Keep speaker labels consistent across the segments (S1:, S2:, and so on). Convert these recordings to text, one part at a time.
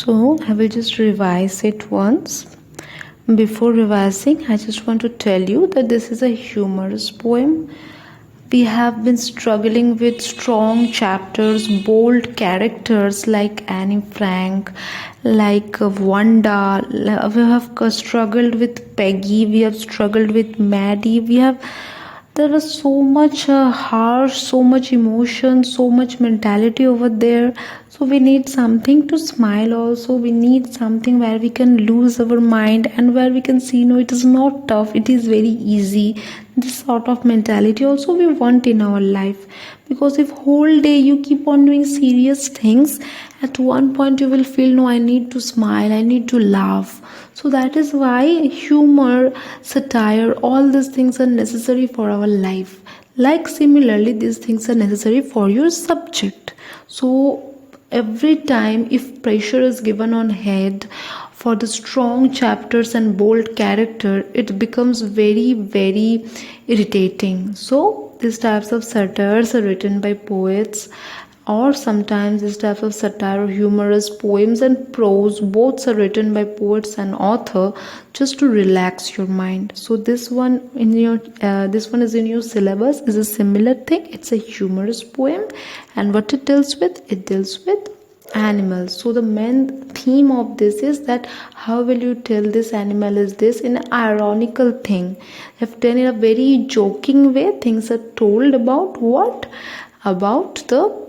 S1: So I will just revise it once. Before revising, I just want to tell you that this is a humorous poem. We have been struggling with strong chapters, bold characters like Annie Frank, like Wanda. We have struggled with Peggy. We have struggled with Maddie. There was so much harsh, so much emotion, so much mentality over there. So we need something to smile also. We need something where we can lose our mind and where we can see, no, it is not tough, it is very easy. This sort of mentality also we want in our life. Because if whole day you keep on doing serious things, at one point you will feel, no, I need to smile, I need to laugh. So that is why humor, satire, all these things are necessary for our life. Like similarly, these things are necessary for your subject. So every time if pressure is given on head for the strong chapters and bold character, it becomes very, very irritating. So these types of satires are written by poets, or sometimes these types of satire or humorous poems and prose both are written by poets and author just to relax your mind. So this one is in your syllabus, is a similar thing. It's a humorous poem, and what it deals with animals. So the main theme of this is that how will you tell this animal is this in an ironical thing. If done in a very joking way, things are told about what? About the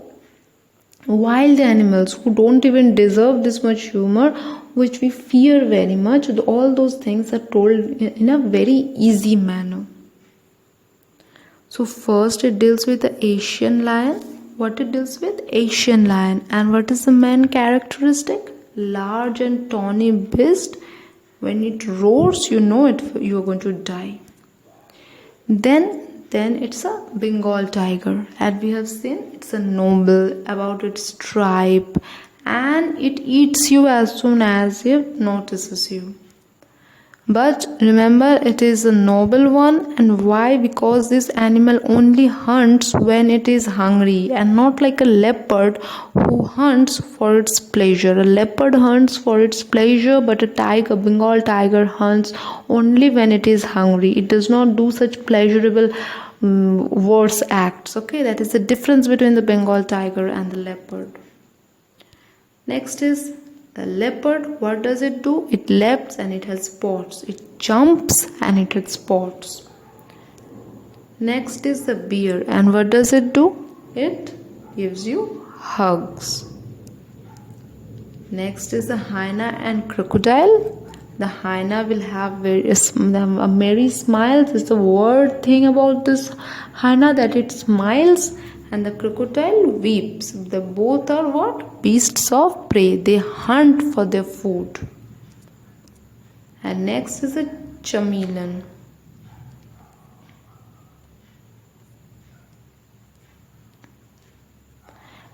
S1: wild animals who don't even deserve this much humor, which we fear very much. All those things are told in a very easy manner. So first it deals with the Asian lion. What it deals with? Asian lion. And what is the main characteristic? Large and tawny beast. When it roars, you know you are going to die. Then it's a Bengal tiger. As we have seen, it's a noble about its tribe, and it eats you as soon as it notices you. But remember, it is a noble one. And why? Because this animal only hunts when it is hungry, and not like a leopard who hunts for its pleasure. A leopard hunts for its pleasure, but a Bengal tiger hunts only when it is hungry. It does not do such pleasurable worse acts. Okay, that is the difference between the Bengal tiger and the leopard. Next is the leopard. What does it do? It leaps and it has spots. It jumps and it has spots. Next is the bear, and what does it do? It gives you hugs. Next is the hyena and crocodile. The hyena will have a merry smile. This is the word thing about this hyena, that it smiles, and the crocodile weeps. They both are what? Beasts of prey. They hunt for their food. And next is a chameleon.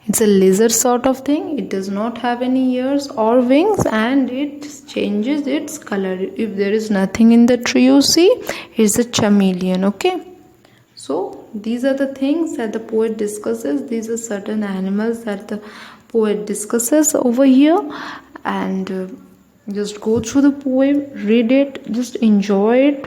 S1: It's a lizard sort of thing. It does not have any ears or wings, and it changes its color. If there is nothing in the tree you see, it's a chameleon. Okay. So these are the things that the poet discusses. These are certain animals that the poet discusses over here. And just go through the poem, read it, just enjoy it.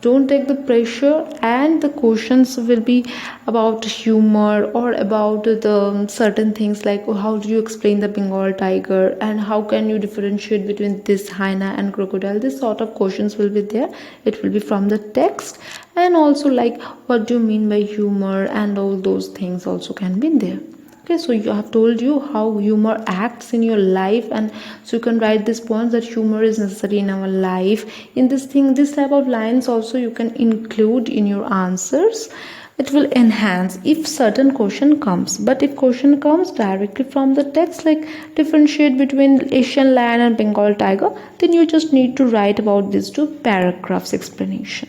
S1: Don't take the pressure, and the questions will be about humor or about the certain things like how do you explain the Bengal tiger, and how can you differentiate between this hyena and crocodile. This sort of questions will be there. It will be from the text, and also like what do you mean by humor, and all those things also can be there. Okay, so I have told you how humor acts in your life, and so you can write this point that humor is necessary in our life. In this type of lines also you can include in your answers. It will enhance if certain question comes. But if question comes directly from the text, like differentiate between Asian lion and Bengal tiger, then you just need to write about these two paragraphs explanation.